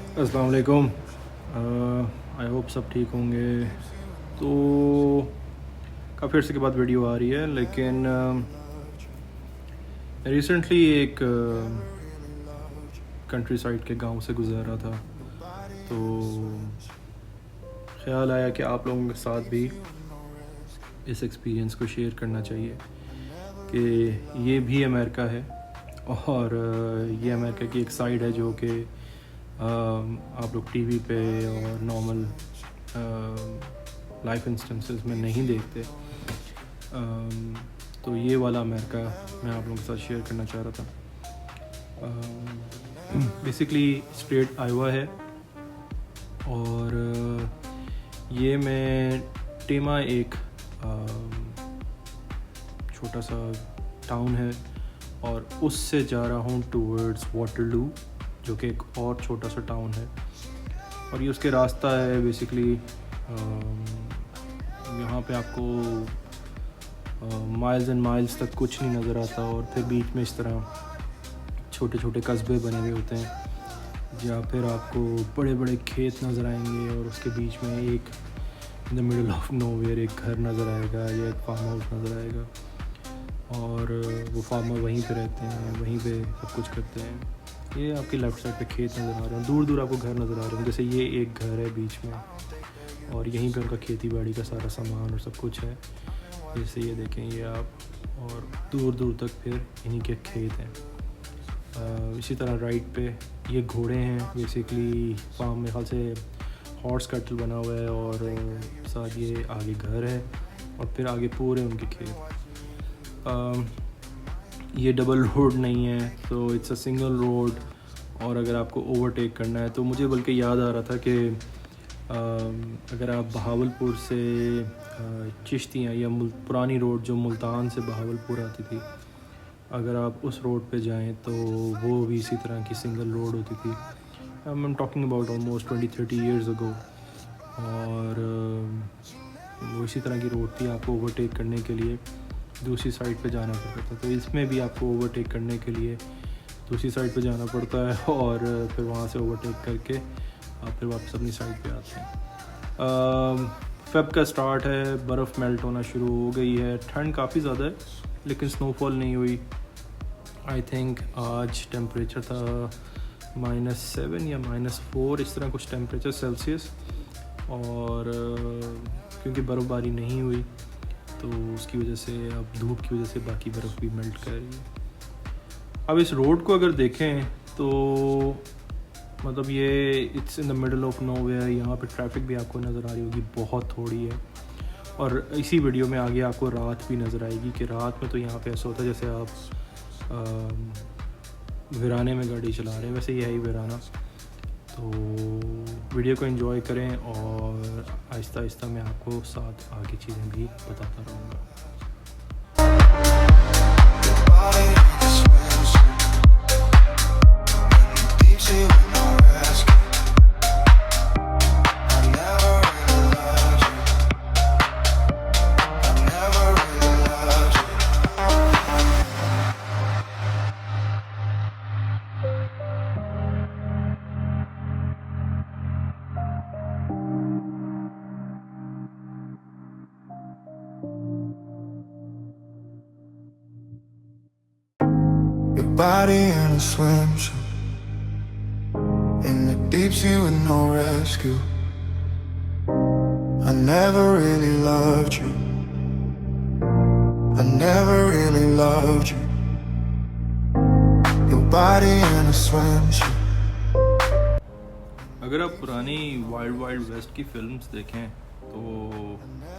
अस्सलाम वालेकुम। I hope सब ठीक होंगे। तो काफ़ी अर्से के बाद वीडियो आ रही है, लेकिन रिसेंटली एक कंट्री साइड के गांव से गुज़र रहा था, तो ख़्याल आया कि आप लोगों के साथ भी इस एक्सपीरियंस को शेयर करना चाहिए कि ये भी अमेरिका है और ये अमेरिका की एक साइड है जो कि आप लोग टीवी पे और नॉर्मल लाइफ इंस्टेंसेस में नहीं देखते। तो ये वाला अमेरिका मैं आप लोगों के साथ शेयर करना चाह रहा था। बेसिकली स्टेट आयोवा है और ये मैं टेमा एक छोटा सा टाउन है और उससे जा रहा हूँ टूवर्ड्स वाटरलू, जो कि एक और छोटा सा टाउन है। और ये उसके रास्ता है। बेसिकली यहाँ पे आपको माइल्स एंड माइल्स तक कुछ नहीं नज़र आता और फिर बीच में इस तरह छोटे छोटे कस्बे बने हुए होते हैं जहाँ फिर आपको बड़े बड़े खेत नज़र आएंगे और उसके बीच में एक in the middle of nowhere एक घर नज़र आएगा या एक फार्म हाउस नज़र आएगा और वो फार्मर वहीं पे रहते हैं, वहीं पे सब कुछ करते हैं। ये आपके लेफ़्ट साइड पे खेत नज़र आ रहे हैं, दूर दूर आपको घर नज़र आ रहे हैं। जैसे ये एक घर है बीच में और यहीं पे उनका खेती बाड़ी का सारा सामान और सब कुछ है। जैसे ये देखें ये आप, और दूर दूर तक फिर इन्हीं के खेत हैं। इसी तरह राइट पे ये घोड़े हैं। बेसिकली फार्म में ख्याल से हॉर्स कैटल बना हुआ है और साथ ये आगे घर है और फिर आगे पूरे उनके खेत। ये डबल रोड नहीं है, तो इट्स अ सिंगल रोड। और अगर आपको ओवरटेक करना है तो मुझे बल्कि याद आ रहा था कि अगर आप बहावलपुर से चिश्तियाँ या पुरानी रोड जो मुल्तान से बहावलपुर आती थी, अगर आप उस रोड पे जाएं तो वो भी इसी तरह की सिंगल रोड होती थी। I am talking about almost 20-30 years ago. और वो इसी तरह की रोड थी। आपको ओवरटेक करने के लिए दूसरी साइड पे जाना पड़ता था, तो इसमें भी आपको ओवरटेक करने के लिए दूसरी साइड पे जाना पड़ता है और फिर वहाँ से ओवरटेक करके आप फिर वापस अपनी साइड पे आते हैं। फेब का स्टार्ट है, बर्फ़ मेल्ट होना शुरू हो गई है, ठंड काफ़ी ज़्यादा है लेकिन स्नोफॉल नहीं हुई। आई थिंक आज टेम्परेचर था -7 या -4 इस तरह कुछ टेम्परेचर सेल्सियस। और क्योंकि बर्फ़बारी नहीं हुई तो उसकी वजह से, अब धूप की वजह से बाकी बर्फ़ भी मेल्ट कर रही है। अब इस रोड को अगर देखें तो मतलब ये it's in the middle of nowhere. यहाँ पे ट्रैफिक भी आपको नज़र आ रही होगी, बहुत थोड़ी है। और इसी वीडियो में आगे आपको रात भी नज़र आएगी कि रात में तो यहाँ पे ऐसा होता है जैसे आप वीराने में गाड़ी चला रहे हैं, वैसे ये है ही वीराना। तो वीडियो को एंजॉय करें और आहिस्ता आहिस्ता मैं आपको साथ आगे चीज़ें भी बताता रहूँगा। Body in a swimsuit in the deep sea with no rescue. I never really loved you. I never really loved you. Your body in a swimsuit. अगर आप पुरानी वाइल्ड वेस्ट की फिल्म्स देखें तो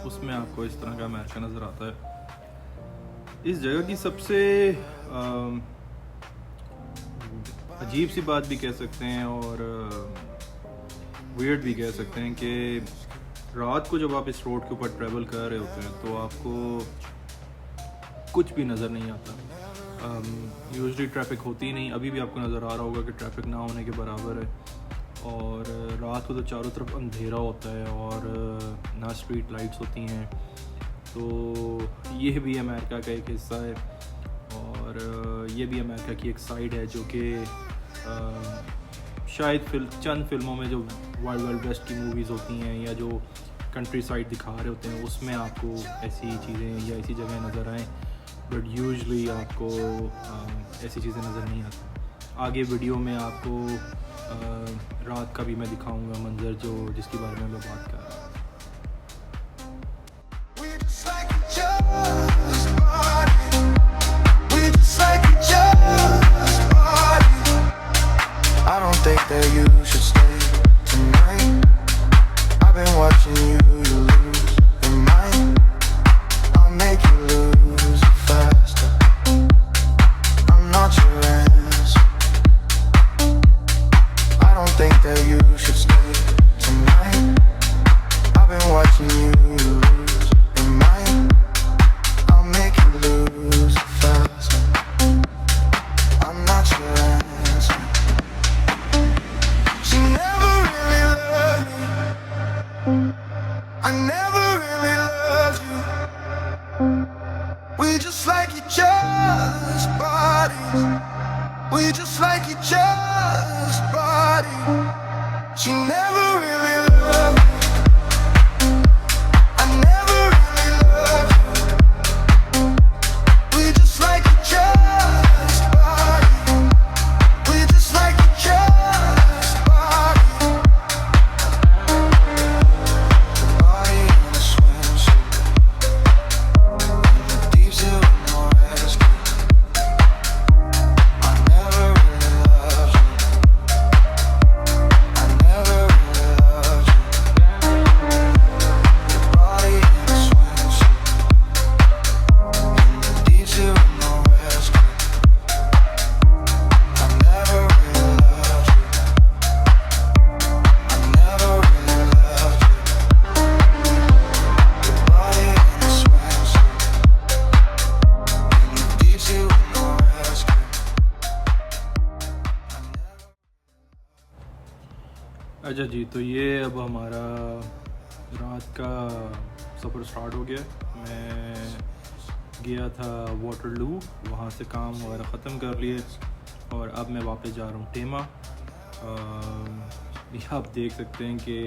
उसमें आपको इस तरह का अमेरिका नज़र आता है। इस जगह की सबसे अजीब सी बात भी कह सकते हैं और वियर्ड भी कह सकते हैं कि रात को जब आप इस रोड के ऊपर ट्रैवल कर रहे होते हैं तो आपको कुछ भी नज़र नहीं आता। यूजुअली ट्रैफिक होती ही नहीं। अभी भी आपको नज़र आ रहा होगा कि ट्रैफिक ना होने के बराबर है। और रात को तो चारों तरफ अंधेरा होता है और ना स्ट्रीट लाइट्स होती हैं। तो ये भी अमेरिका का एक हिस्सा है और ये भी अमेरिका की एक साइड है जो कि शायद चंद फिल्मों में जो वाइल्ड वाइल्ड वेस्ट की मूवीज़ होती हैं या जो कंट्री साइड दिखा रहे होते हैं उसमें आपको ऐसी चीज़ें या ऐसी जगह नज़र आएँ, बट यूजुअली आपको ऐसी चीज़ें नज़र नहीं आती। आगे वीडियो में आपको रात का भी मैं दिखाऊंगा मंज़र जिसके बारे में मैं बात कर रहा हूँ। I don't think that you should stay tonight. I've been watching you lose your mind. I'll make you lose it faster. I'm not your answer. I don't think that you should stay tonight. I've been watching you lose your mind. I'll make you lose it faster. I'm not your answer. She never really loved me. I never really loved you. We just like each other's bodies. We just like each other's bodies. She never really loved me. I never really loved you. We just like each other's bodies. We just like each other's bodies. Body in a swimsuit. Deep sea with no rescue. I never really loved you. I never really loved you. Your body in a swimsuit. Deep sea with no rescue. I never really loved you. I never really loved you. Your body in a swimsuit. Deep sea with no rescue. अच्छा जी, तो ये अब हमारा रात का सफ़र start हो गया। मैं गया था वाटरलू, वहाँ से काम वगैरह ख़त्म कर लिए और अब मैं वापस जा रहा हूँ टेमा। ये आप देख सकते हैं कि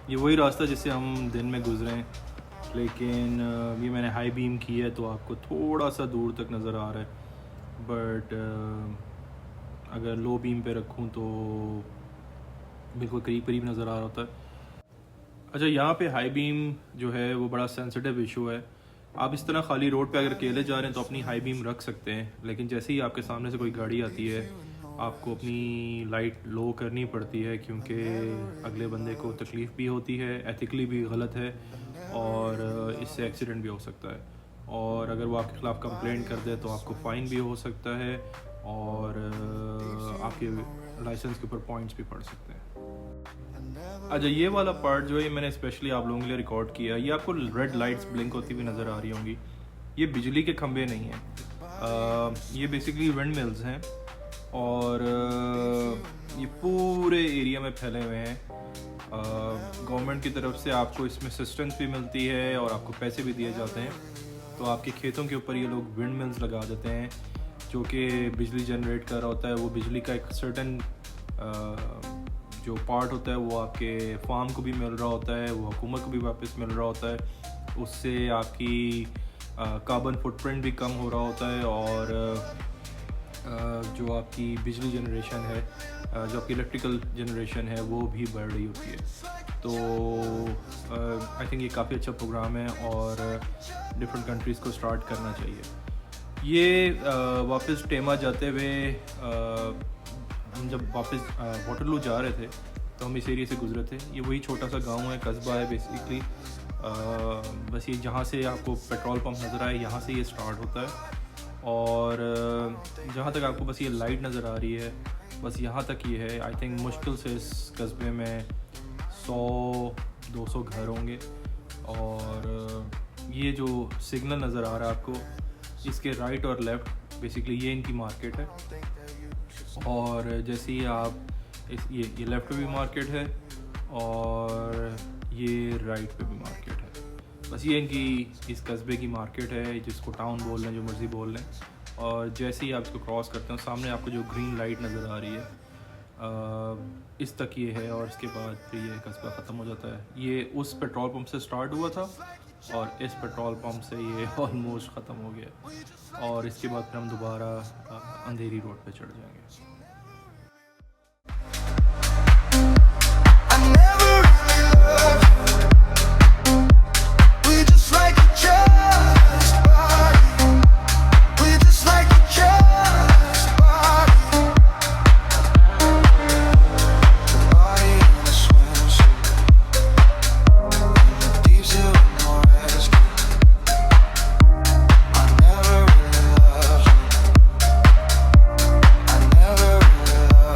ये वही रास्ता जिससे हम दिन में गुज़रे हैं, लेकिन ये मैंने हाई बीम की है तो आपको थोड़ा सा दूर तक नज़र आ रहा है, बट अगर लो बीम पे रखूँ तो बिल्कुल करीब करीब नज़र आ रहा होता है। अच्छा, यहाँ पे हाई बीम जो है वो बड़ा सेंसिटिव इशू है। आप इस तरह खाली रोड पे अगर अकेले जा रहे हैं तो अपनी हाई बीम रख सकते हैं, लेकिन जैसे ही आपके सामने से कोई गाड़ी आती है आपको अपनी लाइट लो करनी पड़ती है, क्योंकि अगले बंदे को तकलीफ़ भी होती है, एथिकली भी गलत है और इससे एक्सीडेंट भी हो सकता है। और अगर वो आपके ख़िलाफ़ कंप्लेंट कर दे तो आपको फ़ाइन भी हो सकता है और आपके लाइसेंस के ऊपर पॉइंट्स भी पड़ सकते हैं। अच्छा, ये वाला पार्ट जो है मैंने स्पेशली आप लोगों के लिए रिकॉर्ड किया। ये आपको रेड लाइट्स ब्लिंक होती हुई नज़र आ रही होंगी। ये बिजली के खंभे नहीं हैं, ये बेसिकली विंड मिल्स हैं और ये पूरे एरिया में फैले हुए हैं। गवर्नमेंट की तरफ से आपको इसमें असिस्टेंस भी मिलती है और आपको पैसे भी दिए जाते हैं। तो आपके खेतों के ऊपर ये लोग विंड मिल्स लगा देते हैं जो कि बिजली जनरेट कर रहा होता है। वो बिजली का एक सर्टन जो पार्ट होता है वो आपके फार्म को भी मिल रहा होता है, वो हुकूमत को भी वापस मिल रहा होता है। उससे आपकी कार्बन फुटप्रिंट भी कम हो रहा होता है और जो आपकी बिजली जनरेशन है, जो आपकी इलेक्ट्रिकल जनरेशन है वो भी बढ़ रही होती है। तो आई थिंक ये काफ़ी अच्छा प्रोग्राम है और डिफरेंट कंट्रीज़ को स्टार्ट करना चाहिए। ये वापस टेमा जाते हुए हम जब वापस वाटरलू जा रहे थे तो हम इस एरिया से गुजरे थे। ये वही छोटा सा गांव है, कस्बा है बेसिकली। बस ये जहाँ से आपको पेट्रोल पंप नज़र आए यहाँ से ये स्टार्ट होता है और जहाँ तक आपको बस ये लाइट नज़र आ रही है बस यहाँ तक ये है। आई थिंक मुश्किल से इस कस्बे में 100-200 घर होंगे और ये जो सिग्नल नज़र आ रहा है आपको, इसके राइट और लेफ़्ट बेसिकली ये इनकी मार्केट है। और जैसे ही आप ये लेफ़्ट पे भी मार्केट है और ये राइट पे भी मार्केट है। बस ये इनकी इस कस्बे की मार्केट है, जिसको टाउन बोल लें, जो मर्ज़ी बोल लें। और जैसे ही आप इसको क्रॉस करते हैं सामने आपको जो ग्रीन लाइट नज़र आ रही है इस तक ये है और इसके बाद फिर ये कस्बा ख़त्म हो जाता है। ये उस पेट्रोल पंप से स्टार्ट हुआ था और इस पेट्रोल पंप से ये ऑलमोस्ट ख़त्म हो गया और इसके बाद फिर हम दोबारा अंधेरी रोड पे चढ़ जाएंगे। I never really loved you. We just like each other's body. We just like each other's body. Body in a swimsuit. Deep sea with no rescue. I never really loved you. I never really loved you.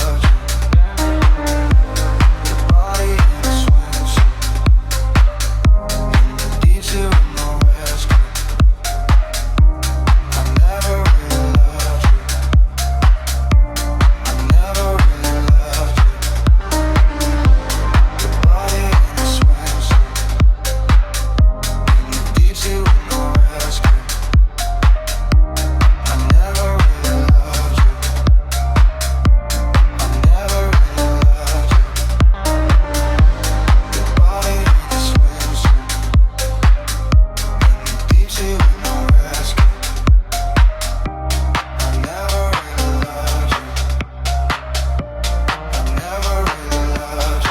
Body in a swimsuit. Deep sea with no rescue. I never really loved you. I never really loved you. Body in a swimsuit. Deep sea with no rescue. I never really loved you. I never really loved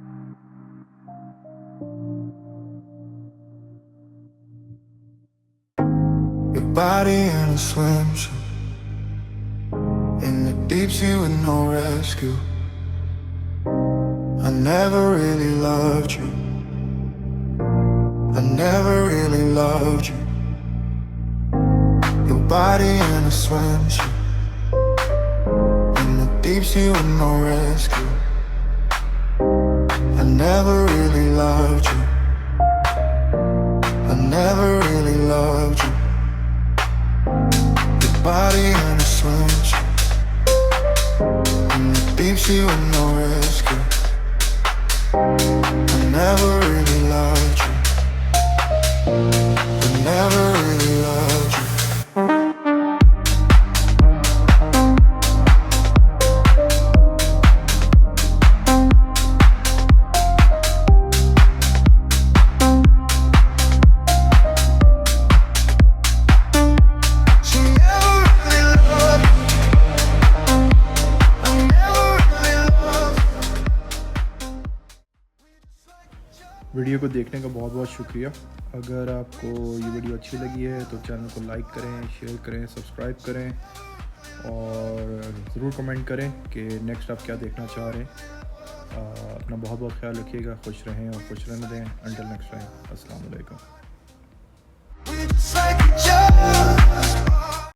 you. Body in a swimsuit. Deep sea with no rescue. I never really loved you. I never really loved you. Your body in a swimsuit. In the deep sea with no rescue. I never really loved you. I never really loved you. Your body in a swimsuit. In the deep sea with no rescue. I never really loved you. I never really loved you. Your body in a swimsuit. In the deep sea with no rescue. I never really loved you. I never really loved you. She never really loved me. I never really loved video को देखने का बहुत बहुत शुक्रिया। अगर आपको ये video अच्छी लगी है तो चैनल को लाइक करें, शेयर करें, सब्सक्राइब करें और ज़रूर कमेंट करें कि नेक्स्ट आप क्या देखना चाह रहे हैं। अपना बहुत बहुत ख्याल रखिएगा, खुश रहें और खुश रहने दें। अंटिल नेक्स्ट टाइम, अस्सलाम वालेकुम। We just like